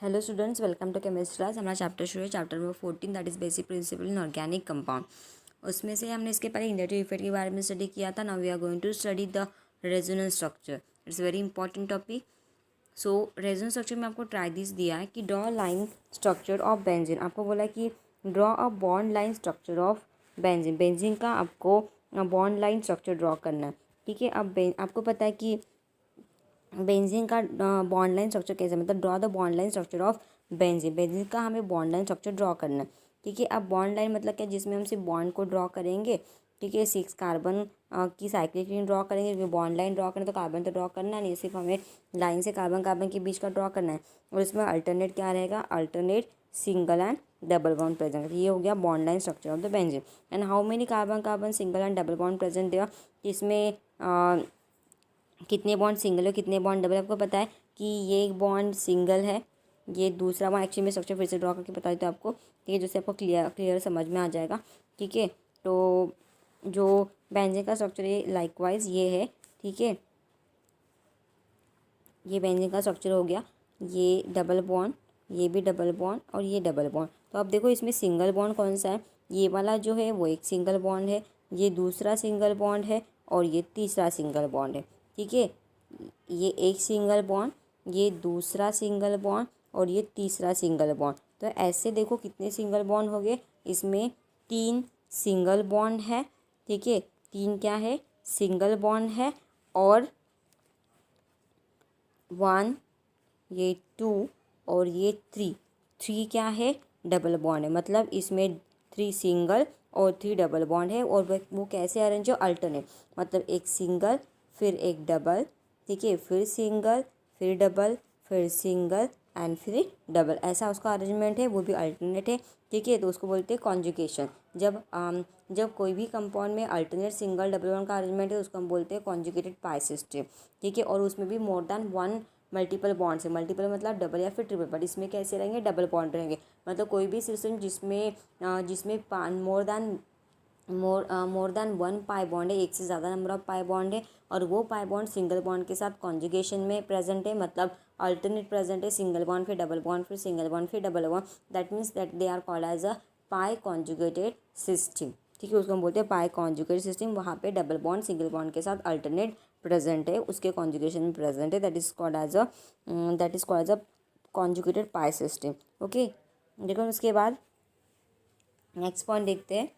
Hello students, welcome to chemistry class. हमारा chapter शुरू है, chapter number 14 that is basic principle in organic compound. उसमें से हमने इसके पहले इंडक्टिव इफेक्ट के बारे में स्टडी किया था। Now we are going to study the resonance structure. It's very important topic. So resonance structure में आपको ट्राई दिस दिया है कि draw line structure of benzene. आपको बोला है कि draw a bond line structure of benzene. Benzene का आपको बॉन्ड लाइन स्ट्रक्चर ड्रॉ करना है। ठीक है, अब आपको पता है कि बेंजीन का बॉन्ड लाइन स्ट्रक्चर कैसे, मतलब draw the bond line structure of benzene. Benzene का हमें बॉन्ड लाइन स्ट्रक्चर ड्रॉ करना है। ठीक है, अब बॉन्ड लाइन मतलब क्या, जिसमें हम सिर्फ बॉन्ड को ड्रॉ करेंगे। ठीक है, 6 कार्बन की साइक्लिक रिंग ड्रॉ करेंगे, क्योंकि बॉन्ड लाइन ड्रॉ करें तो कार्बन तो ड्रॉ करना नहीं, सिर्फ हमें लाइन से कार्बन कार्बन के बीच का ड्रॉ करना है। और इसमें अल्टरनेट क्या रहेगा, alternate single and double bond present. ये हो गया bond line structure of the benzene. And how many carbon carbon single and double bond present there, इसमें कितने बॉन्ड सिंगल है कितने बॉन्ड डबल। आपको पता है कि ये एक बॉन्ड सिंगल है, ये दूसरा बॉन्ड। एक्चुअली मैं स्ट्रक्चर फिर से ड्रॉ करके बता देती हूँ आपको, ठीक है, जिससे आपको क्लियर समझ में आ जाएगा। ठीक है, तो जो बेंजीन का स्ट्रक्चर है लाइकवाइज ये है। ठीक है, ये बेंजीन का स्ट्रक्चर हो गया, ये डबल बॉन्ड, ये भी डबल बॉन्ड और ये डबल बॉन्ड। तो अब देखो इसमें सिंगल बॉन्ड कौन सा है, ये वाला जो है वो एक सिंगल बॉन्ड है, ये दूसरा सिंगल बॉन्ड है और ये तीसरा सिंगल बॉन्ड है। ठीक है, ये एक सिंगल बॉन्ड, ये दूसरा सिंगल बॉन्ड और ये तीसरा सिंगल बॉन्ड। तो ऐसे देखो कितने सिंगल बॉन्ड हो गए, इसमें 3 सिंगल बॉन्ड है। ठीक है, 3 क्या है, सिंगल बॉन्ड है और 1, ये 2 और ये 3 क्या है, डबल बॉन्ड है। मतलब इसमें 3 सिंगल और 3 डबल बॉन्ड है। और वो कैसे अरेंज हो, अल्टरनेट, मतलब एक सिंगल फिर एक डबल, ठीक है, फिर सिंगल फिर डबल फिर सिंगल एंड फिर डबल, ऐसा उसका अरेंजमेंट है, वो भी अल्टरनेट है। ठीक है, तो उसको बोलते हैं कॉन्जुगेशन। जब कोई भी कंपाउंड में अल्टरनेट सिंगल डबल बॉन्ड का अरेंजमेंट है उसको हम बोलते हैं कॉन्जुगेटेड पाई सिस्टम। ठीक है, और उसमें भी मोर देन 1 मल्टीपल बॉन्ड से, मल्टीपल मतलब डबल या फिर ट्रिपल, बट इसमें कैसे रहेंगे, डबल बॉन्ड रहेंगे। मतलब कोई भी सिस्टम जिसमें मोर देन 1 पाई बॉन्ड है, एक से ज़्यादा नंबर ऑफ पाई बॉन्ड है, और वो पाई बॉन्ड सिंगल बॉन्ड के साथ कॉन्जुगेशन में प्रेजेंट है, मतलब अल्टरनेट प्रेजेंट है, सिंगल बॉन्ड फिर डबल बॉन्ड फिर सिंगल बॉन्ड फिर double bond. That means that they are called as a pi conjugated system. ठीक है, उसको हम बोलते हैं पाई कॉन्जुगेटेड सिस्टम। वहाँ पे डबल बॉन्ड सिंगल बॉन्ड के साथ अल्टरनेट प्रेजेंट है, उसके कॉन्जुगेशन में प्रेजेंट है, that is called as a conjugated pi system. Okay, देखो उसके बाद नेक्स्ट पॉइंट देखते हैं।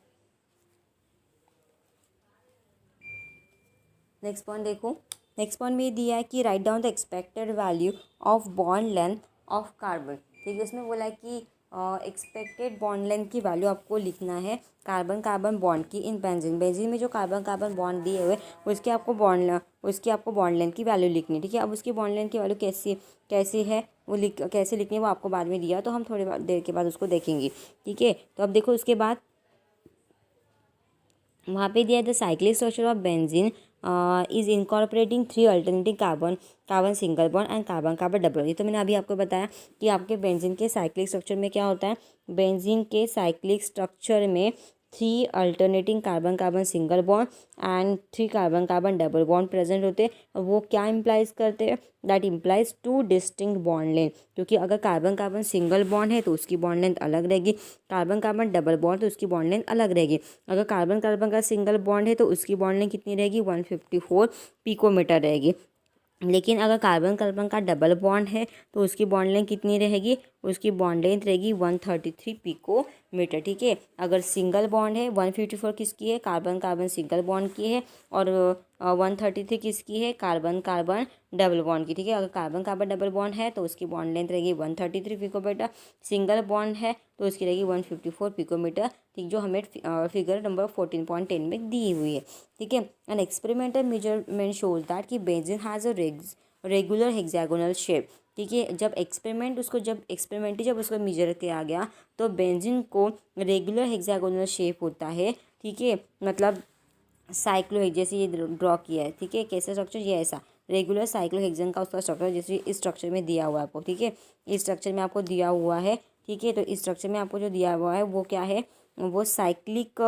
नेक्स्ट पॉइंट देखो, नेक्स्ट पॉइंट में ये दिया है कि write down the expected value of bond length of carbon. ठीक है, उसमें बोला है कि एक्सपेक्टेड बॉन्ड लेंथ की वैल्यू आपको लिखना है कार्बन कार्बन बॉन्ड की इन बेंजीन। बेंजीन में जो कार्बन कार्बन बॉन्ड दिए हुए उसकी आपको बॉन्ड लेंथ की वैल्यू लिखनी है। ठीक है, अब उसकी बॉन्ड लेंथ की वैल्यू कैसी है वो कैसे लिखनी है वो आपको बाद में दिया, तो हम थोड़ी देर के बाद उसको देखेंगे। ठीक है, तो अब देखो उसके बाद वहाँ पे दिया the cyclic structure of benzene is incorporating 3 alternating carbon single bond and carbon carbon double. ये तो मैंने अभी आपको बताया कि आपके बेंजीन के साइक्लिक स्ट्रक्चर में क्या होता है। बेंजीन के साइक्लिक स्ट्रक्चर में 3 alternating carbon carbon single bond and 3 carbon carbon double bond present होते हैं। वो क्या इम्प्लाइज करते हैं, that implies 2 distinct bond length. क्योंकि अगर कार्बन कार्बन सिंगल बॉन्ड है तो उसकी बॉन्ड लेंथ अलग रहेगी, कार्बन कार्बन डबल बॉन्ड तो उसकी बॉन्ड लेंथ अलग रहेगी। अगर कार्बन कार्बन का सिंगल बॉन्ड है तो उसकी बॉन्ड लेंथ कितनी रहेगी, 154 पिकोमीटर रहेगी। लेकिन अगर कार्बन कार्बन का डबल बॉन्ड है तो उसकी बॉन्ड लेंथ कितनी रहेगी, उसकी बॉन्ड लेंथ रहेगी 133 पिकोमीटर। ठीक है, अगर सिंगल बॉन्ड है 154 किसकी है, कार्बन कार्बन सिंगल बॉन्ड की है, और 133 किसकी है, कार्बन कार्बन डबल बॉन्ड की। ठीक है, अगर कार्बन कार्बन डबल बॉन्ड है तो उसकी बॉन्ड लेंथ रहेगी 133 पिकोमीटर, सिंगल बॉन्ड है तो उसकी रहेगी 154 पिकोमीटर। ठीक, जो हमें फिगर नंबर 14.10 में दी हुई है। ठीक है, an experimental measurement shows that कि benzene has a regular hexagonal shape. ठीक है, जब एक्सपेरिमेंटली जब उसको मेजर किया गया तो बेंजीन को रेगुलर हेक्सागोनल शेप होता है। ठीक है, मतलब साइक्लोहेक्स जैसे ये ड्रॉ किया है। ठीक है, कैसा स्ट्रक्चर, ये ऐसा रेगुलर साइक्लोहेक्सेन का उसका स्ट्रक्चर जैसे इस स्ट्रक्चर में दिया हुआ है आपको। ठीक है, इस स्ट्रक्चर में आपको दिया हुआ है। ठीक है, तो इस स्ट्रक्चर में आपको जो दिया हुआ है वो क्या है, वो साइक्लिक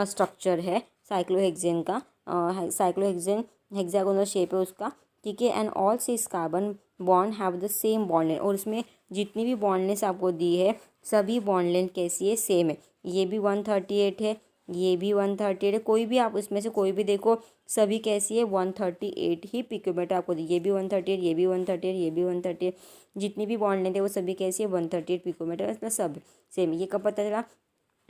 स्ट्रक्चर है साइक्लोहेक्सेन का। साइक्लोहेक्सेन हेक्सागोनल शेप है उसका। ठीक है। And all 6 carbon bond have the same bond length, और इसमें जितनी भी बॉन्ड लेंथ आपको दी है सभी बॉन्ड लेंथ कैसी है, सेम है। ये भी 138 है, ये भी 138 है, कोई भी आप इसमें से कोई भी देखो सभी कैसी है 138 ही पिकोमीटर आपको दी। ये भी 138, ये भी 138, ये भी 138, जितनी भी बॉन्ड लेंथ है वो सभी कैसी है 138 पिकोमीटर, मतलब सब सेम। ये कब पता चला,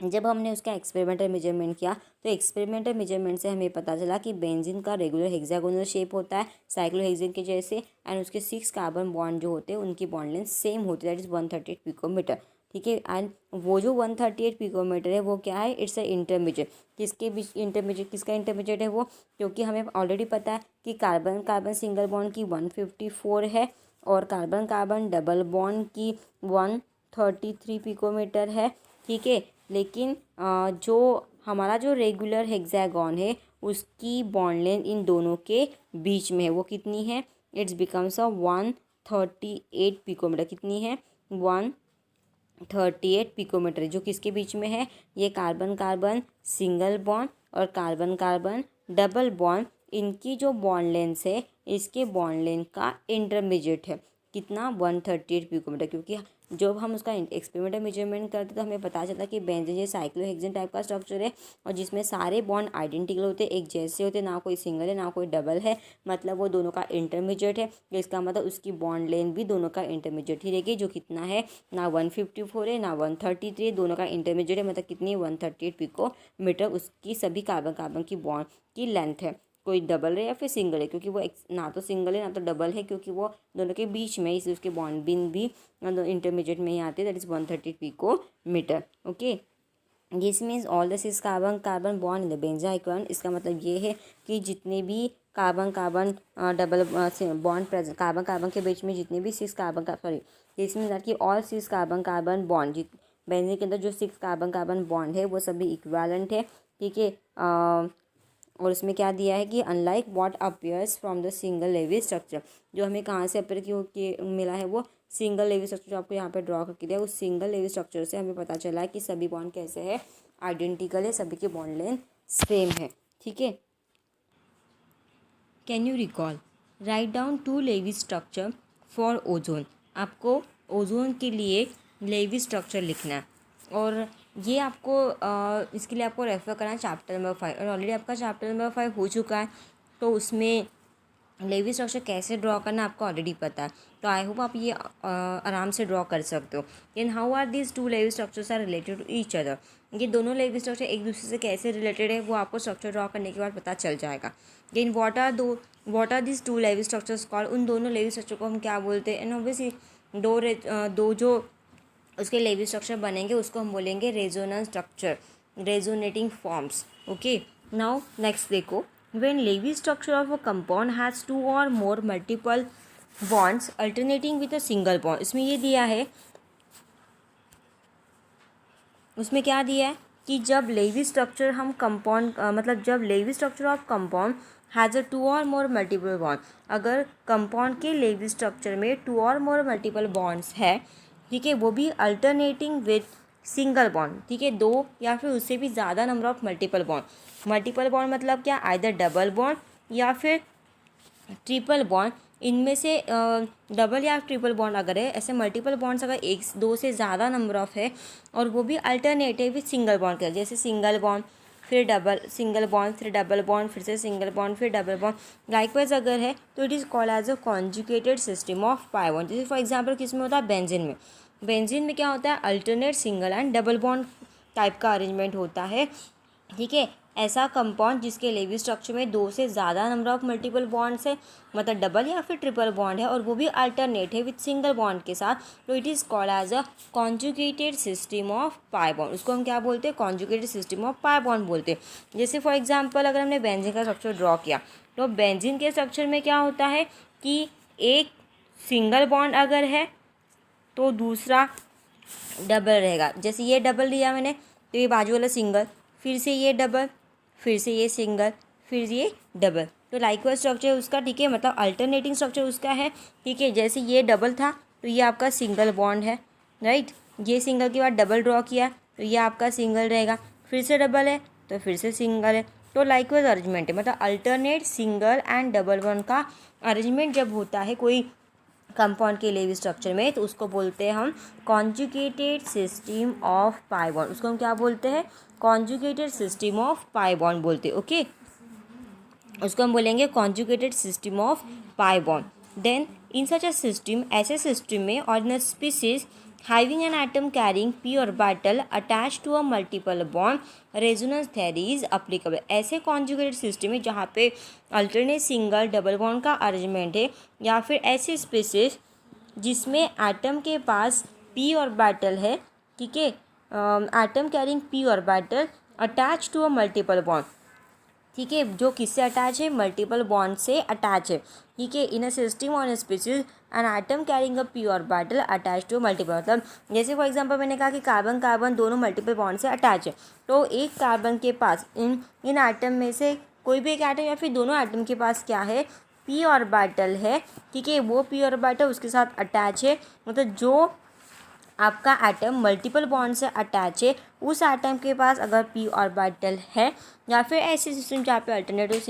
जब हमने उसका एक्सपेरिमेंटल मेजरमेंट किया। तो एक्सपेरिमेंटल मेजरमेंट से हमें पता चला कि बेंजीन का रेगुलर हेक्सागोनल शेप होता है साइक्लोहेक्सेन के जैसे, एंड उसके 6 कार्बन बॉन्ड जो होते हैं उनकी बॉन्ड लेंथ सेम होती है, दैट इज 138 पिकोमीटर। ठीक है। एंड वो जो 138 पिकोमीटर है वो क्या है, इट्स अ इंटरमीडिएट। किसके बीच इंटरमीडिएट, किसका इंटरमीडिएट है वो, क्योंकि हमें ऑलरेडी पता है कि कार्बन कार्बन सिंगल बॉन्ड की 154 है और कार्बन कार्बन डबल बॉन्ड की 133 पिकोमीटर है। ठीक है। लेकिन जो हमारा जो रेगुलर हेक्सागोन है उसकी बॉन्ड लेंथ इन दोनों के बीच में है, वो कितनी है, इट्स बिकम्स अ 138 पिकोमीटर। कितनी है, 138 पिकोमीटर, जो किसके बीच में है, ये कार्बन कार्बन सिंगल बॉन्ड और कार्बन कार्बन डबल बॉन्ड, इनकी जो बॉन्ड लेंथ है इसके बॉन्ड लेंथ का इंटरमीडिएट है। कितना, 138 पिकोमीटर। क्योंकि जब हम उसका एक्सपेरिमेंटल मेजरमेंट करते तो हमें पता चलता कि बेंजीन ये साइक्लोहेक्सेन टाइप का स्ट्रक्चर है और जिसमें सारे बॉन्ड आइडेंटिकल होते हैं, एक जैसे होते हैं, ना कोई सिंगल है ना कोई डबल है, मतलब वो दोनों का इंटरमीडिएट है। इसका मतलब उसकी बॉन्ड लेंथ भी दोनों का इंटरमीडिएट ही रहेगी, जो कितना है, ना 154 है ना 133, दोनों का इंटरमीडिएट है, मतलब कितनी 138 पिकोमीटर उसकी सभी कार्बन कार्बन की बॉन्ड की लेंथ है। कोई डबल है या फिर सिंगल है, क्योंकि वो ना तो सिंगल है ना तो डबल है, क्योंकि वो दोनों के बीच में, इसलिए उसके बॉन्ड बिन भी इंटरमीडिएट में ही आते हैं, that is 130 picometre. Okay, this means all the 6 carbon carbon bond in the बेंजाइक्लोन। इसका मतलब ये है कि जितने भी carbon carbon double bond present, carbon carbon के बीच में जितने भी 6 कार्बन का सॉरी दिस मीन्स दैट कि all 6 carbon carbon bond, benzene के अंदर जो 6 कार्बन कार्बन बॉन्ड है वो सभी इक्विवेलेंट है। ठीक है। और इसमें क्या दिया है कि unlike what appears from the single Lewis structure, जो हमें कहाँ से अपेयर की मिला है वो सिंगल लेवी स्ट्रक्चर, जो आपको यहाँ पे ड्रॉ करके दिया, उस सिंगल लेवी स्ट्रक्चर से हमें पता चला है कि सभी बॉन्ड कैसे है, आइडेंटिकल है, सभी की बॉन्ड लेंथ सेम है। ठीक है। Can you recall, write down 2 Lewis structure for ozone. आपको ओजोन के लिए लेवी स्ट्रक्चर लिखना है और ये आपको इसके लिए आपको रेफ़र करना है चैप्टर नंबर 5, और ऑलरेडी आपका चैप्टर नंबर 5 हो चुका है, तो उसमें लेवी स्ट्रक्चर कैसे ड्रॉ करना आपको ऑलरेडी पता है। तो आई होप आप ये आराम से ड्रॉ कर सकते हो। Then how are these 2 Lewis structures are related to each other, ये दोनों लेवी स्ट्रक्चर एक दूसरे से कैसे रिलेटेड है वो आपको स्ट्रक्चर ड्रॉ करने के बाद पता चल जाएगा। Then what are this 2 Lewis structures called, उन दोनों लेवी स्ट्रक्चर को हम क्या बोलते हैं, एंड ऑब्वियसली दो जो उसके लेवी स्ट्रक्चर बनेंगे उसको हम बोलेंगे resonance structure, resonating forms. Okay, now next देखो, when Lewis structure of a compound has 2 और more multiple bonds alternating with a single bond. इसमें ये दिया है, उसमें क्या दिया है कि जब लेवी स्ट्रक्चर हम कंपाउंड मतलब जब Lewis structure of compound has a 2 और मोर मल्टीपल बॉन्ड, अगर कंपाउंड के लेवी स्ट्रक्चर में 2 और मोर मल्टीपल बॉन्ड्स है, ठीक है, वो भी अल्टरनेटिंग विद सिंगल बॉन्ड, ठीक है, 2 या फिर उससे भी ज़्यादा number of multiple bond. Multiple bond मतलब क्या, आइदर डबल बॉन्ड या फिर ट्रिपल बॉन्ड, इनमें से डबल या ट्रिपल बॉन्ड अगर है, ऐसे मल्टीपल बॉन्ड्स अगर 1-2 से ज़्यादा नंबर ऑफ है और वो भी अल्टरनेटिव विद सिंगल बॉन्ड के, जैसे सिंगल बॉन्ड फिर डबल, सिंगल बॉन्ड फिर डबल बॉन्ड, फिर से सिंगल बॉन्ड फिर डबल बॉन्ड लाइकवाइज अगर है, तो it is called as a conjugated system of pi bond. जैसे फॉर एग्जाम्पल किस में होता है, बेंजीन में। बेंजीन में क्या होता है, alternate single and double bond type का अरेंजमेंट होता है। ठीक है, ऐसा कंपाउंड जिसके लेवी स्ट्रक्चर में 2 से ज़्यादा नंबर ऑफ मल्टीपल बॉन्ड्स है, मतलब डबल या फिर ट्रिपल बॉन्ड है, और वो भी अल्टरनेट है विथ सिंगल बॉन्ड के साथ, तो it is called as a conjugated system of pi bond. उसको हम क्या बोलते हैं, conjugated system of pi bond बोलते हैं। जैसे फॉर एग्जाम्पल अगर हमने बेंजीन का स्ट्रक्चर ड्रॉ किया, तो बेंजीन के स्ट्रक्चर में क्या होता है कि एक सिंगल बॉन्ड अगर है तो दूसरा डबल रहेगा। जैसे ये डबल लिया मैंने, तो ये बाजू वाला सिंगल, फिर से ये डबल, फिर से ये सिंगल, फिर ये डबल, तो लाइकवाइज स्ट्रक्चर उसका, ठीक है, मतलब अल्टरनेटिंग स्ट्रक्चर उसका है। ठीक है, जैसे ये डबल था तो ये आपका सिंगल बॉन्ड है, राइट, ये सिंगल के बाद डबल ड्रॉ किया तो ये आपका सिंगल रहेगा, फिर से डबल है तो फिर से सिंगल है, तो लाइकवाइज अरेंजमेंट है, मतलब alternate single and double bond का अरेंजमेंट जब होता है कोई कंपाउंड के लिए भी स्ट्रक्चर में, तो उसको बोलते हैं हम conjugated system of pi bond. उसको हम क्या बोलते हैं? Conjugated system of pi bond बोलते हैं। ओके, उसको हम बोलेंगे conjugated system of pi bond. Then in such a system, ऐसे सिस्टम में ordinal species having an atom carrying p orbital attached to a multiple bond, resonance theory is applicable। ऐसे conjugated system में जहाँ पे alternate single double bond का arrangement है, या फिर ऐसे स्पीसीज जिसमें एटम के पास p ऑर्बिटल है, ठीक है, atom carrying p orbital attach to a multiple bond, ठीक है, जो किससे अटैच है? मल्टीपल बॉन्ड से अटैच है, ठीक है। In a system on species an atom carrying a p orbital attach to multiple, मतलब जैसे फॉर एग्जांपल मैंने कहा कि कार्बन कार्बन दोनों मल्टीपल बॉन्ड से अटैच है, तो एक कार्बन के पास इन एटम में से कोई भी एक एटम या फिर दोनों एटम के पास क्या है? p ऑर्बिटल है, ठीक है। वो p ऑर्बिटल उसके साथ अटैच है, मतलब जो आपका एटम मल्टीपल बॉन्ड से अटैच है, उस एटम के पास अगर p ऑर्बिटल है, या फिर ऐसे सिस्टम जहाँ पे अल्टरनेटिव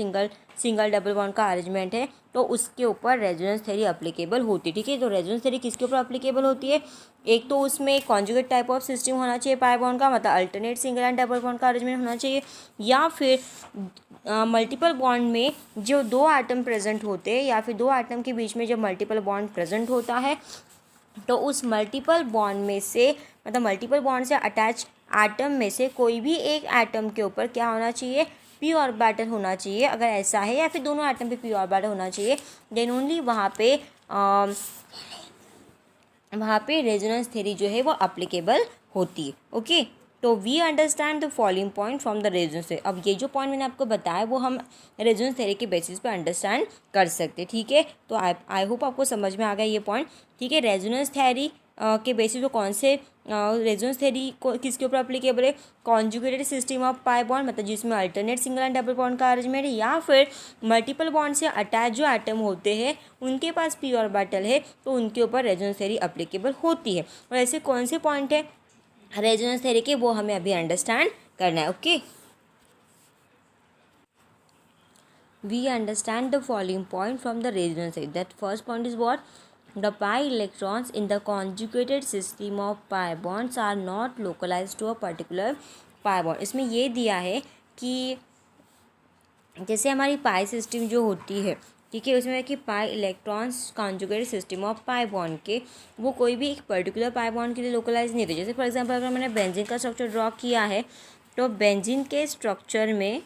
सिंगल डबल बॉन्ड का अरेंजमेंट है, तो उसके ऊपर रेजोनेंस थ्योरी एप्लीकेबल होती है, ठीक है। तो रेजोनेंस थ्योरी किसके ऊपर एप्लीकेबल होती है? एक तो उसमें कॉन्जुगेट टाइप ऑफ सिस्टम होना चाहिए पाई बॉन्ड का, मतलब alternate single and double bond का अरेंजमेंट होना चाहिए, या फिर मल्टीपल बॉन्ड में जो दो एटम प्रेजेंट होते हैं, या फिर दो एटम के बीच में जब मल्टीपल बॉन्ड प्रेजेंट होता है, तो उस मल्टीपल बॉन्ड में से, मतलब मल्टीपल बॉन्ड से अटैच एटम में से कोई भी एक एटम के ऊपर क्या होना चाहिए? p ऑर्बिटल होना चाहिए। अगर ऐसा है, या फिर दोनों एटम पे p ऑर्बिटल होना चाहिए, देन ओनली वहाँ पे रेजोनेंस थ्योरी जो है वो अप्लीकेबल होती है। ओके, तो we understand the following point from the resonance theory. अब ये जो पॉइंट मैंने आपको बताया वो हम रेजोनेंस थ्योरी के बेसिस पे अंडरस्टैंड कर सकते हैं, ठीक है। तो आई होप आपको समझ में आ गया ये पॉइंट, ठीक है। रेजोनेंस थ्योरी के बेसिस पे कौन से रेजोनेंस थ्योरी को किसके ऊपर अप्लीकेबल है? Conjugated system of pi bond, मतलब जिसमें alternate single and double bond का अरेंजमेंट है, या फिर मल्टीपल बॉन्ड से अटैच जो एटम होते हैं उनके पास p ऑर्बिटल है, तो उनके ऊपर रेजोनेंस थ्योरी अप्लीकेबल होती है। और ऐसे कौन से पॉइंट है रेजोनेंस थ्योरी के, वो हमें अभी अंडरस्टैंड करना है। Okay, we understand the following point from the resonance theory. That first point is what? The pi electrons in the conjugated system of pi bonds are not localized to a particular pi bond। इसमें ये दिया है कि जैसे हमारी पाई system जो होती है, ठीक है, उसमें कि pi electrons conjugated system of pi bond के, वो कोई भी एक पर्टिकुलर पाई बॉन्ड के लिए लोकलाइज नहीं होती। जैसे फॉर एग्जांपल अगर मैंने बेंजीन का स्ट्रक्चर ड्रॉ किया है, तो बेंजीन के स्ट्रक्चर में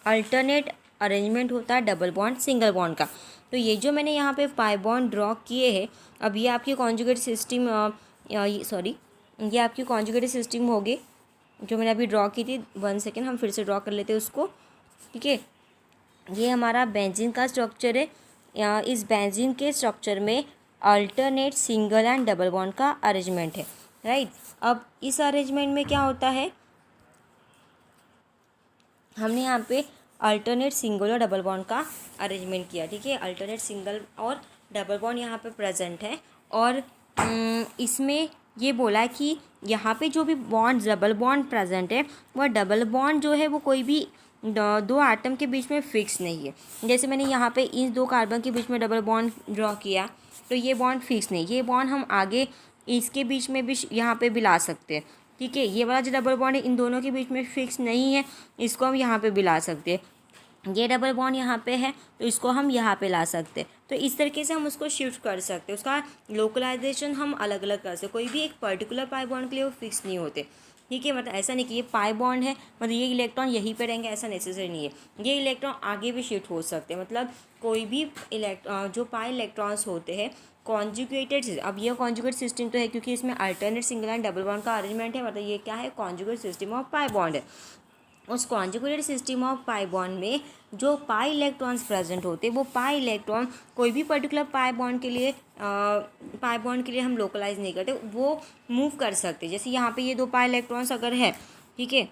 अल्टरनेट अरेंजमेंट होता है डबल बॉन्ड सिंगल बॉन्ड का। तो ये जो मैंने यहाँ पे पाई बॉन्ड ड्रॉ किए हैं, अब ये आपकी कॉन्जुगेट सिस्टम ये आपकी कॉन्जुगेटेड सिस्टम होगी जो मैंने अभी ड्रॉ की थी। 1 सेकेंड, हम फिर से ड्रॉ कर लेते हैं उसको, ठीक है। ये हमारा बेंजीन का स्ट्रक्चर है। इस बेंजीन के स्ट्रक्चर में alternate single and double bond का अरेंजमेंट है, राइट। अब इस अरेंजमेंट में क्या होता है, हमने यहाँ पे अल्टरनेट सिंगल और डबल बॉन्ड का अरेंजमेंट किया, ठीक है। अल्टरनेट सिंगल और डबल बॉन्ड यहाँ पे प्रेजेंट है, और इसमें ये बोला कि यहाँ पे जो भी बॉन्ड डबल बॉन्ड प्रेजेंट है, वह डबल बॉन्ड जो है वो कोई भी दो एटम के बीच में फिक्स नहीं है। जैसे मैंने यहाँ पे इन दो कार्बन के बीच में डबल बॉन्ड ड्रॉ किया, तो ये बॉन्ड फिक्स नहीं, ये बॉन्ड हम आगे इसके बीच में भी यहाँ पे भी ला सकते हैं, ठीक है। ये वाला जो डबल बॉन्ड है इन दोनों के बीच में फिक्स नहीं है, इसको हम यहाँ पे भी ला सकते हैं। ये डबल बॉन्ड यहाँ पे है, तो इसको हम यहाँ पे ला सकते हैं। तो इस तरीके से हम उसको शिफ्ट कर सकते हैं, उसका लोकलाइजेशन हम अलग अलग कर सकते हैं। कोई भी एक पर्टिकुलर पाई बॉन्ड के लिए वो फिक्स नहीं होते, ठीक है। मतलब ऐसा नहीं कि ये पाई बॉन्ड है, मतलब ये इलेक्ट्रॉन यहीं पे रहेंगे, ऐसा नेसेसरी नहीं है। ये इलेक्ट्रॉन आगे भी शिफ्ट हो सकते हैं, मतलब कोई भी जो पाई इलेक्ट्रॉन्स होते हैं कॉन्जुगेटेड। अब ये कॉन्जुगेट सिस्टम तो है क्योंकि इसमें alternate single and double bond का अरेंजमेंट है, मतलब ये क्या है, conjugate system of pi bond है। उस conjugated system of pi bond में जो पाई इलेक्ट्रॉन्स प्रेजेंट होते हैं, वो पाई इलेक्ट्रॉन कोई भी पर्टिकुलर पाई बॉन्ड के लिए हम लोकलाइज नहीं करते, वो मूव कर सकते। जैसे यहाँ पे ये दो पाई इलेक्ट्रॉन्स अगर है, ठीक है,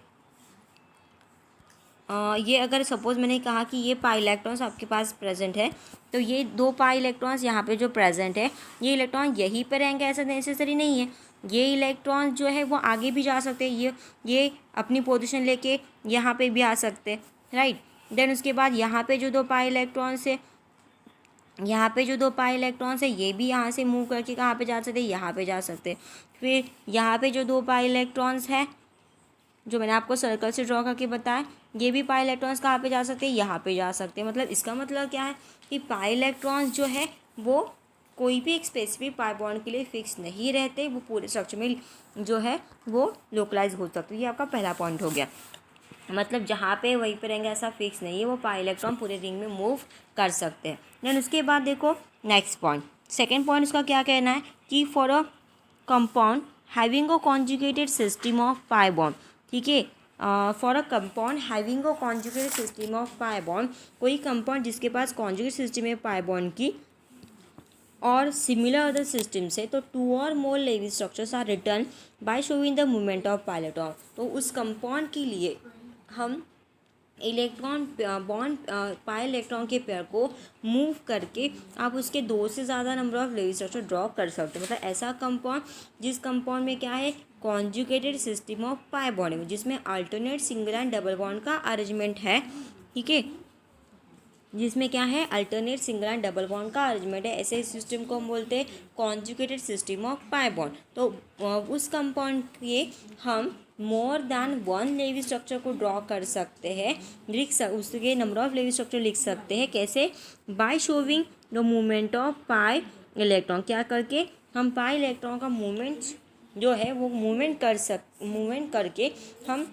ये अगर सपोज मैंने कहा कि ये पाई इलेक्ट्रॉन्स आपके पास प्रेजेंट है, तो ये दो पाई इलेक्ट्रॉन्स यहाँ पे जो प्रेजेंट है, ये इलेक्ट्रॉन यहीं पे रहेंगे ऐसा नेसेसरी नहीं है, ये इलेक्ट्रॉन जो है वो आगे भी जा सकते हैं, ये अपनी पोजीशन लेके यहाँ पे भी आ सकते हैं, राइट। देन उसके बाद यहाँ पे जो दो पाई इलेक्ट्रॉन्स है, यहाँ पे जो दो पाई इलेक्ट्रॉन्स है ये भी यहाँ से मूव करके कहाँ पे जा सकते हैं, यहाँ पे जा सकते हैं। फिर यहाँ पे जो दो पाई इलेक्ट्रॉन्स है जो मैंने आपको सर्कल से ड्रॉ करके बताया, ये भी पाई इलेक्ट्रॉन्स कहाँ पे जा सकते हैं, यहाँ पे जा सकते हैं। मतलब इसका मतलब क्या है कि पाई इलेक्ट्रॉन्स जो है वो कोई भी एक स्पेसिफिक पाई बॉन्ड के लिए फिक्स नहीं रहते, वो पूरे स्ट्रक्चर में जो है वो लोकलाइज हो सकते हैं। ये आपका पहला पॉइंट हो गया, मतलब जहाँ पे वहीं पे रहेंगे ऐसा फिक्स नहीं है, वो पाई इलेक्ट्रॉन पूरे रिंग में मूव कर सकते हैं। देन उसके बाद देखो नेक्स्ट पॉइंट, सेकेंड पॉइंट उसका क्या कहना है कि for a compound having a conjugated system of pi bond, ठीक है, for a compound having a conjugated system of pi bond, कोई कंपाउंड जिसके पास कॉन्जुगेट सिस्टम है पाई बॉन्ड की और सिमिलर अदर सिस्टम से, तो टू और more Lewis structures are written by showing the movement of pi electron. तो उस कंपाउंड के लिए हम इलेक्ट्रॉन बॉन्ड पाई इलेक्ट्रॉन के पेयर को मूव करके आप उसके दो से ज़्यादा number of Lewis structure draw कर सकते हो। मतलब ऐसा कंपाउंड जिस कंपाउंड में क्या है conjugated system of pi bond, जिसमें alternate single and double bond का अरेंजमेंट है, ठीक है, जिसमें क्या है alternate single and double bond का अरेंजमेंट है, ऐसे सिस्टम को हम बोलते हैं conjugated system of pi bond. तो उस कंपाउंड के हम more than one Lewis structure को ड्रॉ कर सकते हैं, उसके नंबर ऑफ लेवी स्ट्रक्चर लिख सकते हैं, कैसे, by showing the movement of pi electron, क्या करके हम पाई इलेक्ट्रॉन का मूवमेंट जो है वो मूवमेंट करके हम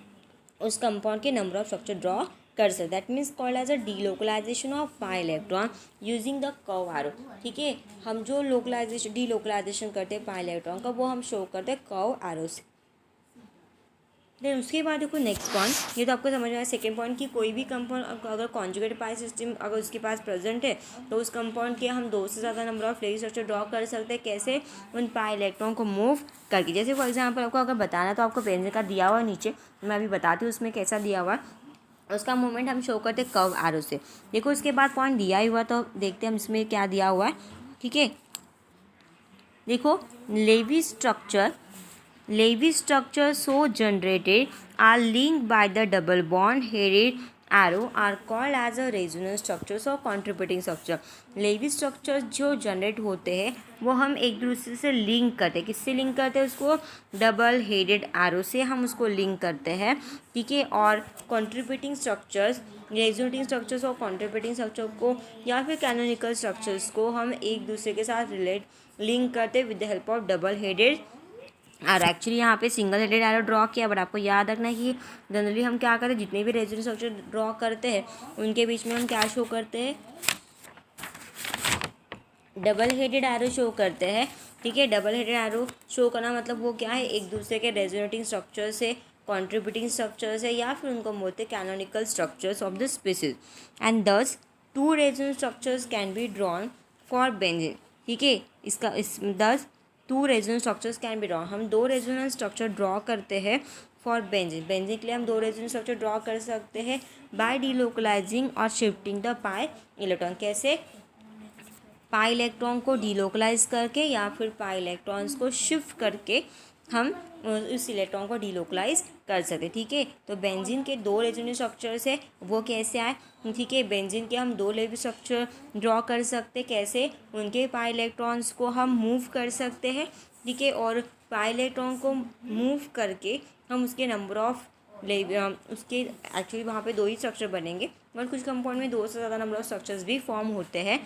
उस कंपाउंड के नंबर ऑफ स्ट्रक्चर ड्रॉ कर सकते। That means called as a delocalization of pi electron using the curve arrow, ठीक है। हम जो डीलोकलाइजेशन करते हैं पाई इलेक्ट्रॉन का वो हम शो करते हैं कर्व एरो से। देन उसके बाद देखो नेक्स्ट पॉइंट, ये तो आपको समझ में आया सेकेंड पॉइंट कि कोई भी कंपाउंड अगर कॉन्जुगेट पाई सिस्टम अगर उसके पास प्रेजेंट है तो उस कंपाउंड के हम दो से ज़्यादा number of Lewis structure draw कर सकते हैं, कैसे, उन पाई इलेक्ट्रॉन को मूव करके। जैसे फॉर एग्जाम्पल आपको अगर बताना तो आपको पेंसिल का दिया हुआ नीचे, मैं अभी बताती हूँ उसमें कैसा दिया हुआ है, उसका मूवमेंट हम शो करते कर्व एरो से। देखो उसके बाद पॉइंट दिया ही हुआ तो देखते हैं हम इसमें क्या दिया हुआ है, ठीक है। देखो Lewis structure so generated are linked by the double bond headed arrow are called as a resonance structures or contributing structure. Lewis structure जो जनरेट होते हैं वो हम एक दूसरे से लिंक करते हैं, किससे लिंक करते हैं, उसको डबल हेडेड एरो से हम उसको लिंक करते हैं, ठीक है। और contributing structures, resonating structures or contributing structure को या फिर कैनोनिकल स्ट्रक्चर्स को हम एक दूसरे के साथ लिंक करते हैं with the help of double headed. और एक्चुअली यहाँ पे सिंगल हेडेड एरो ड्रॉ किया, बट आपको याद रखना है कि जनरली हम क्या करते हैं, जितने भी रेजोनेंस स्ट्रक्चर ड्रॉ करते हैं उनके बीच में हम क्या शो करते हैं, डबल हेडेड एरो शो करते हैं, ठीक है। डबल हेडेड एरो शो करना मतलब वो क्या है, एक दूसरे के रेजोनेटिंग स्ट्रक्चर से, कॉन्ट्रीब्यूटिंग स्ट्रक्चर्स है, या फिर उनको बोलते हैं canonical structures of the species. And thus two resonance structures can be drawn for benzene, ठीक है। Thus two resonance structures can be drawn, हम दो रेजोनेंस स्ट्रक्चर ड्रॉ करते हैं फॉर बेंजीन। बेंजीन के लिए हम दो रेजोनेंस स्ट्रक्चर ड्रॉ कर सकते हैं बाय डीलोकलाइजिंग और शिफ्टिंग द पाई इलेक्ट्रॉन, कैसे, पाई इलेक्ट्रॉन को डीलोकलाइज करके या फिर पाई इलेक्ट्रॉन्स को शिफ्ट करके हम उस इलेक्ट्रॉन को डीलोकलाइज कर सकते, ठीक है। तो बेंजीन के दो रेजोनेंस स्ट्रक्चर्स है वो कैसे आए, ठीक है। बेंजीन के हम दो लेवी स्ट्रक्चर ड्रॉ कर सकते, कैसे, उनके पाई इलेक्ट्रॉन्स को हम मूव कर सकते हैं, ठीक है। और पाई इलेक्ट्रॉन को मूव करके हम उसके नंबर ऑफ उसके एक्चुअली वहाँ पे दो ही स्ट्रक्चर बनेंगे, और कुछ कंपाउंड में दो से ज़्यादा नंबर ऑफ स्ट्रक्चर्स भी फॉर्म होते हैं।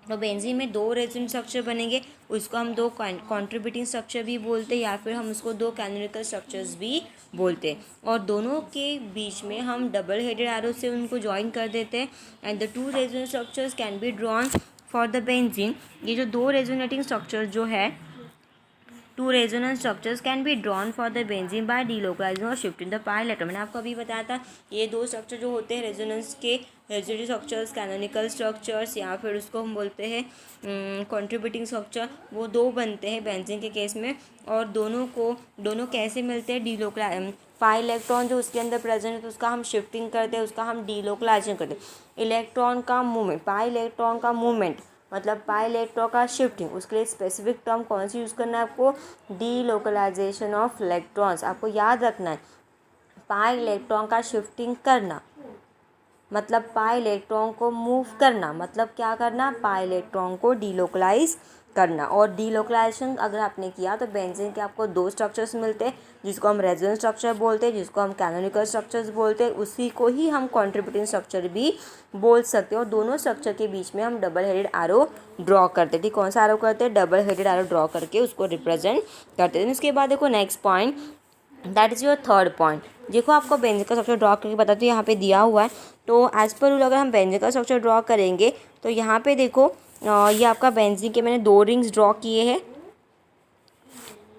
तो बेंजीन में दो रेजोनेंस स्ट्रक्चर बनेंगे, उसको हम दो कॉन्ट्रीब्यूटिंग स्ट्रक्चर भी बोलते हैं, या फिर हम उसको दो कैनोनिकल स्ट्रक्चर्स भी बोलते हैं। और दोनों के बीच में हम डबल हेडेड एरो से उनको ज्वाइन कर देते हैं। And the two resonance structures can be drawn for the benzene, ये जो दो रेजोनेटिंग स्ट्रक्चर जो है, two resonance structures can be drawn for the benzene by delocalising और शिफ्टिंग द पाई इलेक्ट्रॉन। मैंने आपको अभी बताया था ये दो स्ट्रक्चर जो होते हैं रेजोनेंस के, रेजोनेटिव स्ट्रक्चर्स, कैनोनिकल स्ट्रक्चर्स, या फिर उसको हम बोलते हैं कॉन्ट्रीब्यूटिंग स्ट्रक्चर, वो दो बनते हैं बेंजीन के केस में। और दोनों कैसे मिलते हैं, डीलोकलाइज पाई इलेक्ट्रॉन जो उसके अंदर प्रेजेंट है तो उसका हम शिफ्टिंग करते हैं, उसका हम डीलोकलाइजेशन करते हैं। इलेक्ट्रॉन का मूवमेंट, पाई इलेक्ट्रॉन का मूवमेंट मतलब पाई इलेक्ट्रॉन का शिफ्टिंग, उसके लिए स्पेसिफिक टर्म कौन सी यूज़ करना है आपको, डीलोकलाइजेशन ऑफ इलेक्ट्रॉन्स। आपको याद रखना है पाई इलेक्ट्रॉन का शिफ्टिंग करना मतलब पाई इलेक्ट्रॉन को मूव करना, मतलब क्या करना, पाई इलेक्ट्रॉन को डीलोकलाइज करना। और डीलोकलाइजेशन अगर आपने किया तो बेंजीन के आपको दो स्ट्रक्चर्स मिलते हैं, जिसको हम रेजोनेंस स्ट्रक्चर बोलते हैं, जिसको हम कैनोनिकल स्ट्रक्चर्स बोलते हैं, उसी को ही हम कॉन्ट्रीब्यूटिंग स्ट्रक्चर भी बोल सकते हैं। और दोनों स्ट्रक्चर के बीच में हम डबल हेडेड एरो ड्रॉ करते हैं। ठीक, कौन सा एरो करते हैं, डबल हेडेड एरो ड्रॉ करके उसको रिप्रेजेंट करते हैं। उसके बाद देखो next point, that is your third point. देखो आपको बेंजीन का स्ट्रक्चर ड्रॉ करके बताती हूँ, यहाँ पे दिया हुआ है। तो एज पर रूल अगर हम बेंजीन का स्ट्रक्चर ड्रॉ करेंगे तो यहाँ पे देखो ये आपका बेंजीन के मैंने दो रिंग्स ड्रॉ किए हैं।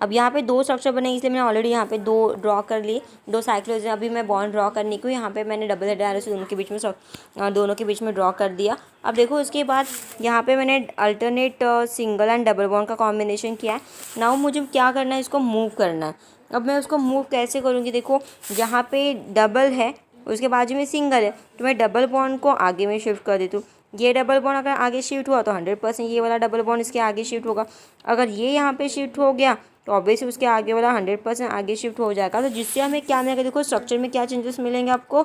अब यहाँ पे दो स्ट्रक्चर बने, इसलिए मैंने ऑलरेडी यहाँ पे दो ड्रॉ कर लिए, दो साइक्लोजन। अभी मैं बॉन्ड ड्रॉ करने को यहाँ पे मैंने डबल हेडेड एरो से दोनों के बीच में ड्रॉ कर दिया। अब देखो उसके बाद यहाँ पे मैंने alternate single and double bond का कॉम्बिनेशन किया है। नाउ मुझे क्या करना है, इसको मूव करना है। अब मैं उसको मूव कैसे करूँगी, देखो यहाँ पे डबल है, उसके बाजू में सिंगल है, तो मैं डबल बॉन्ड को आगे में शिफ्ट कर देती हूँ। ये डबल बॉन्ड अगर आगे शिफ्ट हुआ तो 100% ये वाला डबल बॉन्ड इसके आगे शिफ्ट होगा। अगर ये यहाँ पे शिफ्ट हो गया तो ऑब्वियसली उसके आगे वाला 100% आगे शिफ्ट हो जाएगा। तो जिससे हमें क्या मिलेगा, देखो स्ट्रक्चर में क्या चेंजेस मिलेंगे आपको।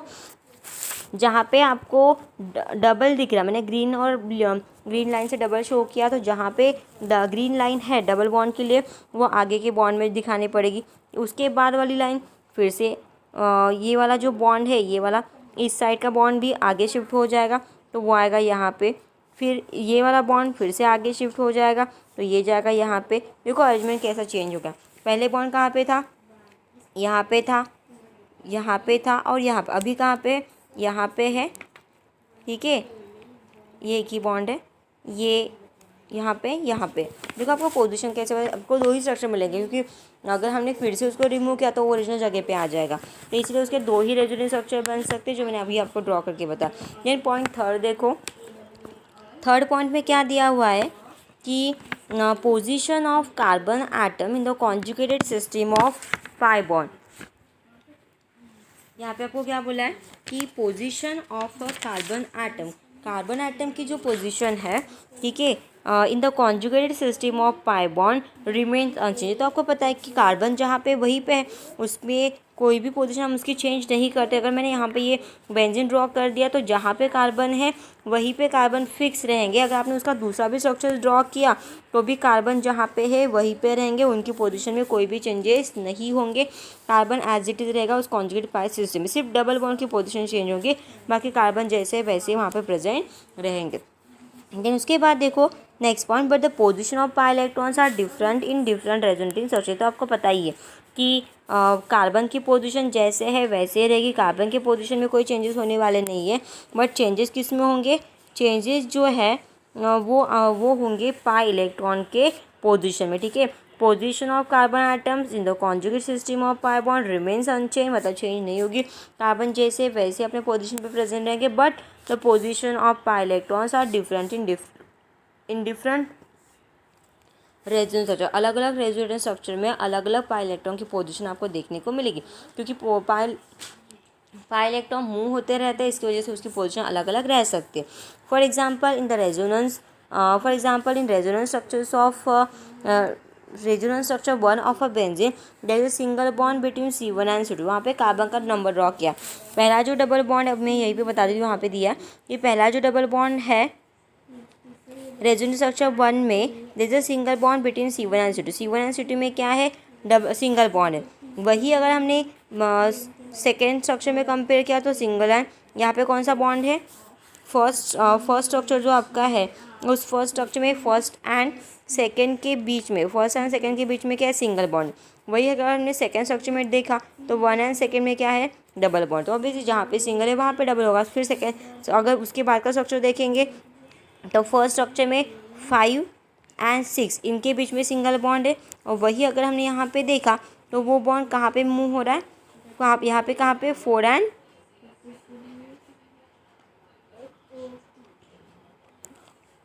जहाँ पे आपको डबल दिख रहा है, मैंने ग्रीन लाइन से डबल शो किया, तो जहाँ पे ग्रीन लाइन है डबल बॉन्ड के लिए वो आगे के बॉन्ड में दिखानी पड़ेगी। उसके बाद वाली लाइन फिर से ये वाला जो बॉन्ड है, ये वाला इस साइड का बॉन्ड भी आगे शिफ्ट हो जाएगा, तो वो आएगा यहाँ पे। फिर ये वाला बॉन्ड फिर से आगे शिफ्ट हो जाएगा, तो ये जाएगा यहाँ पे। देखो अरेंजमेंट कैसा चेंज हो गया। पहले बॉन्ड कहाँ पे था, यहाँ पे था, यहाँ पे था, और यहाँ पे। अभी कहाँ पे, यहाँ पे है। ठीक है, ये एक ही बॉन्ड है, ये यहाँ पे। देखो आपको पोजीशन कैसे, आपको दो ही स्ट्रक्चर मिलेंगे, क्योंकि अगर हमने फिर से उसको रिमूव किया तो वो ओरिजिनल जगह पे आ जाएगा। तो इसलिए उसके दो ही रेजोनेंस स्ट्रक्चर बन सकते हैं, जो मैंने अभी आपको ड्रॉ करके बताया। देन पॉइंट थर्ड देखो, थर्ड पॉइंट में क्या दिया हुआ है कि position of carbon atom in the conjugated system of pi bond. यहाँ पे आपको क्या बोला है कि position of a carbon atom की जो पोजीशन है, ठीक है, in the conjugated system of pi bond remains unchange. तो आपको पता है कि कार्बन जहाँ पे वहीं पे है, उसमें कोई भी पोजीशन हम उसकी चेंज नहीं करते। अगर मैंने यहाँ पे ये बेंजीन ड्रॉ कर दिया तो जहाँ पे कार्बन है वहीं पे कार्बन फिक्स रहेंगे। अगर आपने उसका दूसरा भी स्ट्रक्चर ड्रॉ किया तो भी कार्बन जहाँ पे है वहीं पे रहेंगे, उनकी पोजीशन में कोई भी चेंजेस नहीं होंगे। कार्बन एज इट इज रहेगा उस कॉन्जुगेट पाई सिस्टम में, सिर्फ डबल बॉन्ड की पोजीशन चेंज होंगे, बाकी कार्बन जैसे वैसे वहाँ पे प्रेजेंट रहेंगे। देन उसके बाद देखो next point, but the position of pi electrons are different in different resonating structure. तो आपको पता ही है कि कार्बन की पोजीशन जैसे है वैसे रहेगी, कार्बन के पोजीशन में कोई चेंजेस होने वाले नहीं है। बट चेंजेस किस में होंगे, चेंजेस जो है वो होंगे पाई इलेक्ट्रॉन के पोजीशन में। ठीक है, position of carbon atoms in the conjugate system of pi bond remains unchange, मतलब चेंज नहीं होगी, कार्बन जैसे वैसे अपने पोजीशन पे प्रेजेंट रहेंगे। But the position of pi electrons are different in different resonance structure. अलग अलग रेजोनेंस स्ट्रक्चर में अलग अलग पाई इलेक्ट्रॉन की पोजीशन आपको देखने को मिलेगी, क्योंकि पाई इलेक्ट्रॉन मूव होते रहते हैं, इसकी वजह से उसकी पोजीशन अलग अलग रह सकती है। For example in resonance structures of resonance structure one of a benzene there is a single bond between C1 and C2। वहाँ पे कार्बन का नंबर ड्रॉ किया। पहला जो डबल बॉन्ड, अब मैं यहीं पे बता देती हूँ, वहाँ पे दिया है कि पहला जो डबल बॉन्ड है रेजोनेंस स्ट्रक्चर वन में there is a single bond between C1 and C2। C1 and C2 में क्या है, सिंगल बॉन्ड है। वही अगर हमने सेकेंड स्ट्रक्चर में कंपेयर किया तो सिंगल है। यहाँ पे कौन सा बॉन्ड है, फर्स्ट स्ट्रक्चर जो आपका है, उस फर्स्ट स्ट्रक्चर में फर्स्ट एंड सेकेंड के बीच में क्या है, सिंगल बॉन्ड। वही अगर हमने सेकेंड स्ट्रक्चर में देखा तो वन एंड सेकेंड में क्या है, डबल बॉन्ड। तो अभी जहाँ पे सिंगल है वहाँ पे डबल होगा। फिर सेकेंड, अगर उसके बाद का स्ट्रक्चर देखेंगे तो फर्स्ट स्ट्रक्चर में 5 एंड 6 इनके बीच में सिंगल बॉन्ड है। और वही अगर हमने यहाँ पे देखा तो वो बॉन्ड कहाँ पे मूव हो रहा है, यहाँ पे 4 एंड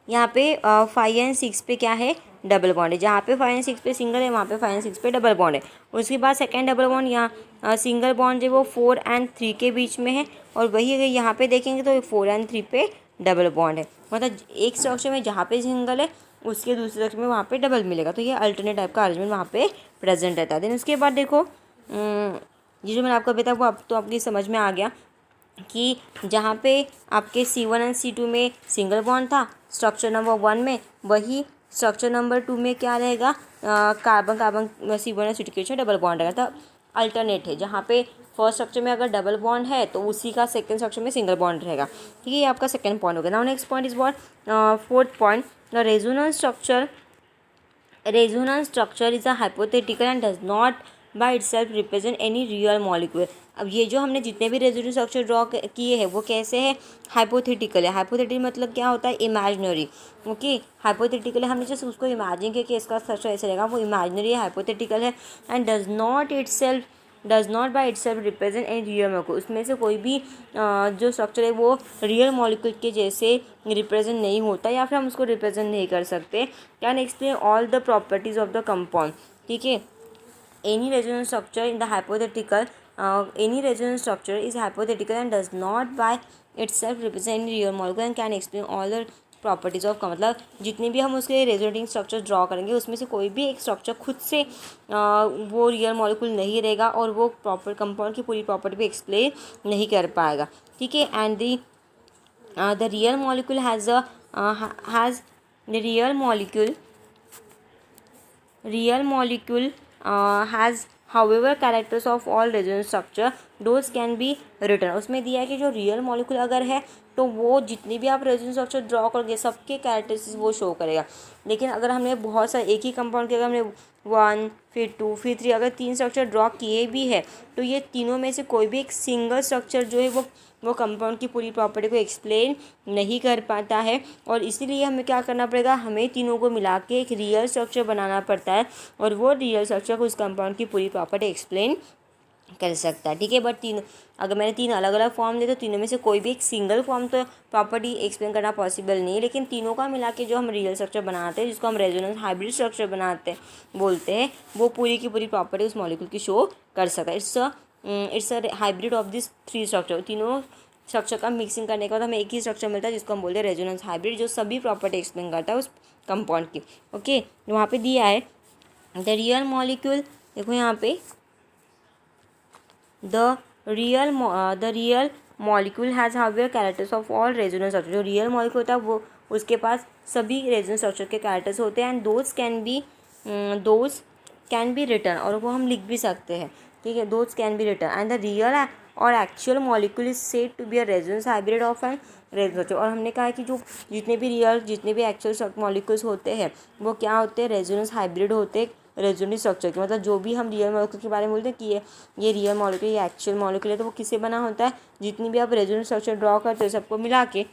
यहाँ पे 5 एंड 6 पे क्या है, डबल बॉन्ड है। जहाँ पे 5 एंड 6 पे सिंगल है वहाँ पे 5 एंड 6 पे डबल बॉन्ड है। उसके बाद सेकेंड डबल बॉन्ड, यहाँ सिंगल बॉन्ड जो वो 4 एंड 3 के बीच में है। और वही अगर यहाँ पे देखेंगे तो 4 एंड 3 पे डबल बॉन्ड है, मतलब एक स्ट्रक्चर में जहाँ पे सिंगल है उसके दूसरे स्ट्रक्चर में वहाँ पे डबल मिलेगा, तो ये अल्टरनेट टाइप का अरेंजमेंट वहाँ पे प्रेजेंट रहता है। देन उसके बाद देखो ये जो मैंने आपको बताया वो अब तो आपकी समझ में आ गया कि जहाँ पे आपके C1 एंड C2 में सिंगल बॉन्ड था स्ट्रक्चर नंबर 1 में, वही स्ट्रक्चर नंबर 2 में क्या रहेगा, कार्बन कार्बन C1 और C2 के बीच में डबल बॉन्ड रहेगा। तो अल्टरनेट है, जहाँ पे फर्स्ट स्ट्रक्चर में अगर डबल बॉन्ड है तो उसी का सेकंड स्ट्रक्चर में सिंगल बॉन्ड रहेगा। ठीक है, ये आपका सेकंड पॉइंट हो गया। Now next point is what, fourth point, the resonance structure is a hypothetical and does not by itself represent any real molecule। अब ये जो हमने जितने भी रेजोनेंस स्ट्रक्चर ड्रॉ किए हैं वो कैसे है, हाइपोथेटिकल है। हाइपोथेटिकल मतलब क्या होता है, इमेजिनरी। ओके, हाइपोथेटिकल है, हमने जैसे उसको इमेजिन किया कि इसका स्ट्रक्चर ऐसे रहेगा, वो इमेजिनरी है, हाइपोथेटिकल है। And does not by itself represent any real molecule, उसमें से कोई भी जो स्ट्रक्चर है वो रियल मॉलिक्यूल के जैसे रिप्रेजेंट नहीं होता, या फिर हम उसको रिप्रेजेंट नहीं कर सकते। Can explain all the properties of the compound. ठीक है, any resonance structure in the hypothetical any resonance structure is hypothetical and does not by itself represent any real molecule and can explain all the properties of का, मतलब जितने भी हम उसके resonating structure draw करेंगे उसमें से कोई भी एक स्ट्रक्चर खुद से वो रियल मॉलिक्यूल नहीं रहेगा और वो प्रॉपर कंपाउंड की पूरी प्रॉपर्टी भी एक्सप्लेन नहीं कर पाएगा। ठीक है, and the real molecule has real molecule has however characters of all resonance structure those can be written। उसमें दिया है कि जो रियल मॉलिक्यूल अगर है तो वो जितनी भी आप रेजोनेंस स्ट्रक्चर ड्रॉ करोगे सबके कैरेक्टरिस्टिक्स वो शो करेगा। लेकिन अगर हमने बहुत सारे एक ही कंपाउंड के अगर हमने 1 फिर 2 फिर 3 अगर 3 स्ट्रक्चर ड्रॉ किए भी है तो ये तीनों में से कोई भी एक सिंगल स्ट्रक्चर जो है वो कंपाउंड की पूरी प्रॉपर्टी को एक्सप्लेन नहीं कर पाता है, और इसीलिए हमें क्या करना पड़ेगा, हमें तीनों को मिला के एक रियल स्ट्रक्चर बनाना पड़ता है और वो रियल स्ट्रक्चर को उस कंपाउंड की पूरी प्रॉपर्टी एक्सप्लेन कर सकता है। ठीक है, बट अगर मैंने 3 अलग अलग फॉर्म दिए तो तीनों में से कोई भी एक सिंगल फॉर्म तो प्रॉपर्टी एक्सप्लेन करना पॉसिबल नहीं है, लेकिन तीनों का मिला के जो हम रियल स्ट्रक्चर बनाते हैं जिसको हम रेजोनेंस हाइब्रिड स्ट्रक्चर बनाते हैं बोलते हैं, वो पूरी की पूरी प्रॉपर्टी उस मॉलिक्यूल की शो कर सकता है। It's a hybrid of this 3 structure. तीनों स्ट्रक्चर का मिक्सिंग करने के बाद हमें एक ही स्ट्रक्चर मिलता है जिसको हम बोलते हैं रेजोनेंस हाइब्रिड, जो सभी प्रॉपर्टी एक्सप्लेन करता है उस कंपाउंड की। ओके, वहाँ पे दिया है द रियल मॉलिक्यूल, देखो यहाँ पे the real molecule has however characters of all resonance structure. जो रियल मॉलिक्यूल होता है वो उसके पास सभी रेजोनेंस स्ट्रक्चर के कैरेक्टर्स होते हैं, and those can be written, और वो हम लिख भी सकते हैं। ठीक है, those can be written and the real और actual molecule is said to be a resonance hybrid of an resonance structure. और हमने कहा है कि जो जितने भी एक्चुअल मॉलिक्यूल्स होते हैं वो क्या होते हैं, रेजोनेंस हाइब्रिड होते हैं रेजोनेंस स्ट्रक्चर के। मतलब जो भी हम रियल मॉलिक्यूल के बारे में बोलते हैं कि ये रियल मॉलिक्यूल, ये एक्चुअल मॉलिक्यूल है, तो वो किससे बना होता है, जितनी भी आप रेजोनेंस स्ट्रक्चर ड्रॉ करते हो सबको मिला के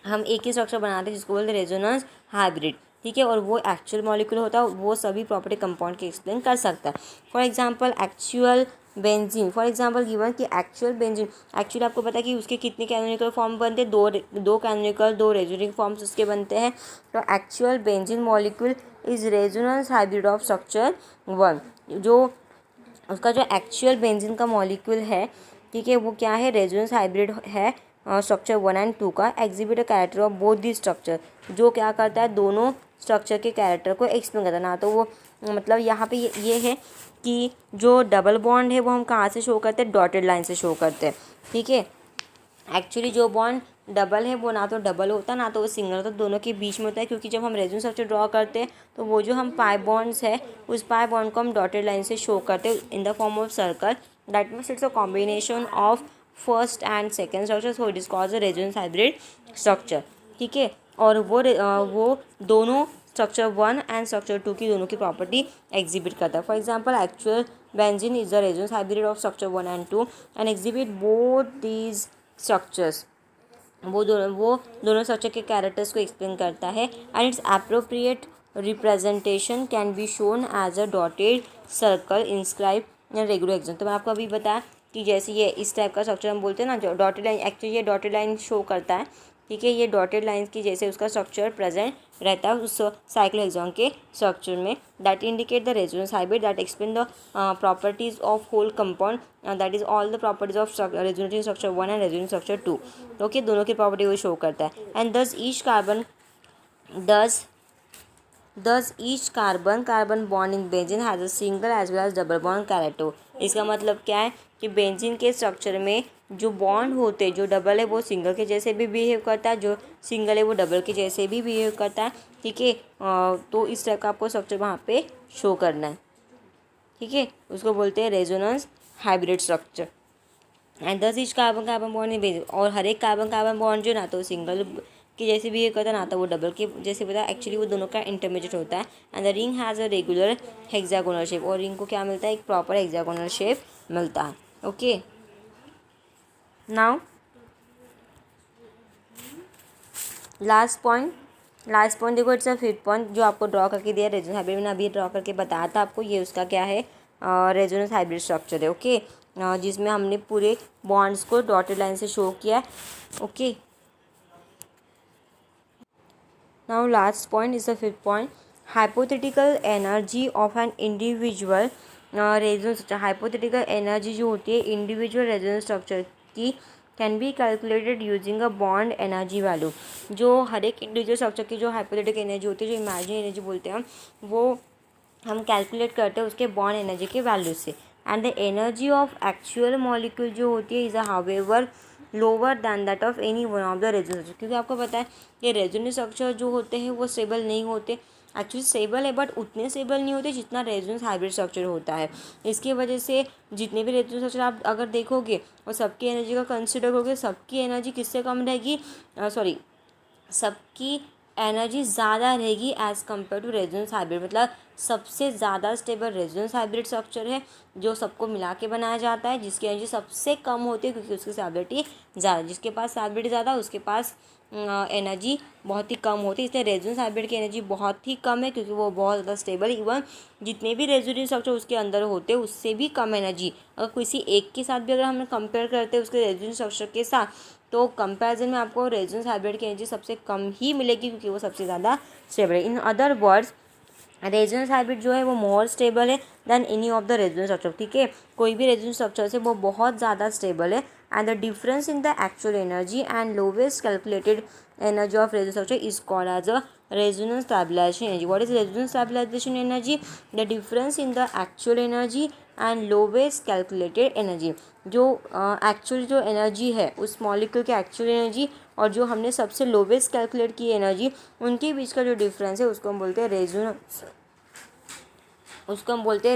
हम एक ही स्ट्रक्चर बनाते हैं जिसको बोलते हैं रेजोनेंस हाइब्रिड। ठीक है, और वो एक्चुअल मॉलिक्यूल होता है, वो सभी प्रॉपर्टी कंपाउंड के एक्सप्लेन कर सकता है। For example actual benzene, for example given कि एक्चुअल बेंजीन, एक्चुअली आपको पता है कि उसके कितने कैनोनिकल फॉर्म बनते हैं, दो कैनोनिकल 2 रेजोनेटिंग फॉर्म्स उसके बनते हैं। तो actual benzene molecule is resonance hybrid of structure 1। जो उसका जो एक्चुअल बेंजीन का मॉलिक्यूल है, ठीक है, वो क्या है, रेजोनेंस हाइब्रिड है स्ट्रक्चर 1 एंड 2 का। Exhibit a character of both the structure, जो क्या करता है, दोनों स्ट्रक्चर के कैरेक्टर को एक्सप्लेन करता है। ना तो वो मतलब यहाँ पे ये है कि जो डबल बॉन्ड है वो हम कहाँ से शो करते हैं, डॉटेड लाइन से शो करते हैं। ठीक है, एक्चुअली जो बॉन्ड डबल है वो ना तो डबल होता ना तो वो सिंगल होता, दोनों के बीच में होता है, क्योंकि जब हम रेजोनेंस स्ट्रक्चर ड्रॉ करते हैं तो वो जो हम पाई बॉन्ड्स है उस पाई बॉन्ड को हम डॉटेड लाइन से शो करते हैं in the form of circle. That means it's a combination of first and second structure, so it is called a resonance hybrid structure. ठीक है, और वो दोनों स्ट्रक्चर 1 एंड स्ट्रक्चर 2 की दोनों की प्रॉपर्टी एग्जिबिट करता है। For example actual benzene is the resonance hybrid of structure 1 and 2 and exhibit both these structures. वो दोनों स्ट्रक्चर के कैरेक्टर्स को एक्सप्लेन करता है, and its appropriate representation can be shown as a dotted circle inscribe in regular exam. तो मैं आपको अभी बताया कि जैसे ये इस टाइप का स्ट्रक्चर हम बोलते हैं ना, जो डॉटेड लाइन, एक्चुअली ये डॉटेड लाइन शो करता है ठीक है, ये डॉटेड लाइंस की जैसे उसका स्ट्रक्चर प्रेजेंट रहता है उस साइक्लोहेक्सॉन के स्ट्रक्चर में, that indicate the resonance hybrid, that explain the properties of whole compound, that is all the properties of resonating structure 1 and resonating structure 2। Okay, दोनों की प्रॉपर्टी को शो करता है। And thus each carbon Thus each carbon bond in benzene has a single as well as double bond character। इसका मतलब क्या है कि बेंजीन के स्ट्रक्चर में जो बॉन्ड होते हैं, जो डबल है वो सिंगल के जैसे भी बिहेव करता है, जो सिंगल है वो डबल के जैसे भी बिहेव करता है। ठीक है, तो इस तरह का आपको स्ट्रक्चर वहाँ पे शो करना है। ठीक है, उसको बोलते हैं resonance hybrid structure. And thus each carbon bond in benzene, और हर एक कार्बन बॉन्ड जो ना तो सिंगल कि जैसे भी ये करता ना था वो डबल के जैसे बता, एक्चुअली वो दोनों का इंटरमीडिएट होता है। And the ring has a regular hexagonal shape, और रिंग को क्या मिलता है, एक प्रॉपर हेक्सागोनल शेप मिलता है। ओके, नाउ लास्ट पॉइंट देखो, इट्स अ फिफ्थ पॉइंट जो आपको ड्रॉ करके दिया रेजोनेंस हाइब्रिड, मैंने अभी ड्रॉ करके बताया था आपको, ये उसका क्या है, रेजोनेंस हाइब्रिड स्ट्रक्चर है। ओके, जिसमें हमने पूरे बॉन्ड्स को डॉटेड लाइन से शो किया है। Okay, now last point is the fifth point, hypothetical energy of an individual resonance structure। hypothetical energy जो होती है इंडिविजुअल रेजोनेंस स्ट्रक्चर की can be calculated using a bond energy value. जो हर एक individual structure की जो हाइपोथेटिकल एनर्जी होती है, जो इमेजिनरी एनर्जी बोलते हैं वो हम कैलकुलेट करते हैं उसके बॉन्ड एनर्जी के वैल्यू से। And the energy of actual molecule जो होती है is however lower than that of any one of the resonance structure. क्योंकि आपको पता है कि रेजोनेंस स्ट्रक्चर जो होते हैं वो स्टेबल नहीं होते, एक्चुअली स्टेबल है बट उतने स्टेबल नहीं होते जितना रेजोनेंस हाइब्रिड स्ट्रक्चर होता है। इसकी वजह से जितने भी रेजोनेंस स्ट्रक्चर आप अगर देखोगे और सबकी एनर्जी का कंसिडर करोगे, सबकी एनर्जी किससे कम रहेगी, सबकी एनर्जी ज़्यादा रहेगी as compare to resonance hybrid. मतलब सबसे ज़्यादा स्टेबल रेजोनेंस हाइब्रिड स्ट्रक्चर है जो सबको मिला के बनाया जाता है, जिसकी एनर्जी सबसे कम होती है क्योंकि उसकी स्टेबिलिटी ज़्यादा, जिसके पास स्टेबिलिटी ज़्यादा उसके पास एनर्जी बहुत ही कम होती है। इसलिए रेजोनेंस हाइब्रिड की एनर्जी बहुत ही कम है क्योंकि वो बहुत ज़्यादा स्टेबल, इवन जितने भी रेजोनेंस स्ट्रक्चर उसके अंदर होते हैं उससे भी कम एनर्जी। अगर किसी एक के साथ भी अगर हम कंपेयर करते हैं उसके रेजोनेंस स्ट्रक्चर के साथ, तो कंपैरिजन में आपको रेजोनेंस हाइब्रिड की एनर्जी सबसे कम ही मिलेगी क्योंकि वो सबसे ज़्यादा स्टेबल है। In other words resonance hybrid जो है वो मोर स्टेबल है than any of the resonance structure. ठीक है, कोई भी रेजोनेंस स्ट्रक्चर से वो बहुत ज़्यादा स्टेबल है। And the difference in the actual energy and lowest calculated energy of resonance structure is called as a resonance stabilization energy. What is resonance stabilization energy? The difference in the actual energy and lowest calculated energy. जो actual जो energy है उस molecule की actual energy और जो हमने सबसे lowest calculate की एनर्जी, उनके बीच का जो डिफरेंस है उसको हम बोलते हैं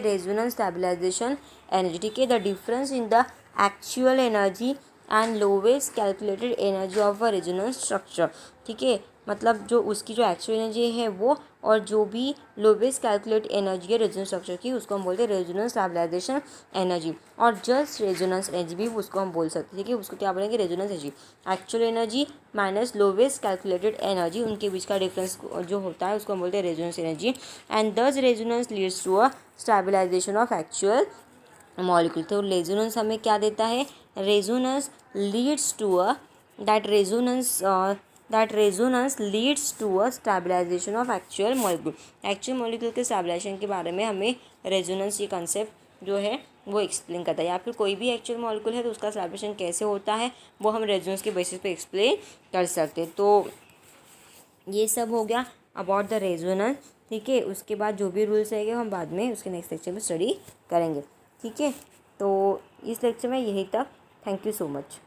रेजोनेंस स्टेबलाइजेशन एनर्जी। ठीक है, the difference in the actual energy and lowest calculated energy of a resonance structure. ठीक है, मतलब जो उसकी जो एक्चुअल एनर्जी है वो और जो भी लोवेस्ट कैलकुलेट एनर्जी है रेजोनेंस स्ट्रक्चर की उसको हम बोलते हैं रेजोनेंस स्टेबलाइजेशन एनर्जी। और जस्ट रेजोनेंस एनर्जी भी उसको हम बोल सकते हैं। ठीक है, उसको क्या बोलेंगे, resonance energy. Actual energy minus lowest calculated energy, उनके बीच का डिफरेंस जो होता है उसको हम बोलते हैं resonance energy. And thus resonance leads to a stabilization of actual molecule. तो रेजोनेंस हमें क्या देता है, resonance leads to a that resonance leads to a stabilization of actual molecule। Actual molecule के स्टेबलाइजेशन के बारे में हमें रेजोनेंस ये कंसेप्ट जो है वो एक्सप्लेन करता है। या फिर कोई भी एक्चुअल मॉलिक्यूल है तो उसका स्टेबलाइजेशन कैसे होता है वो हम रेजोनेंस के बेसिस पे एक्सप्लेन कर सकते हैं। तो ये सब हो गया अबाउट द रेजोनेंस। ठीक है, उसके बाद जो भी रूल्स रहेंगे हम बाद में उसके नेक्स्ट लेक्चर में स्टडी करेंगे। ठीक है, तो इस लेक्चर में यही तक। Thank you so much.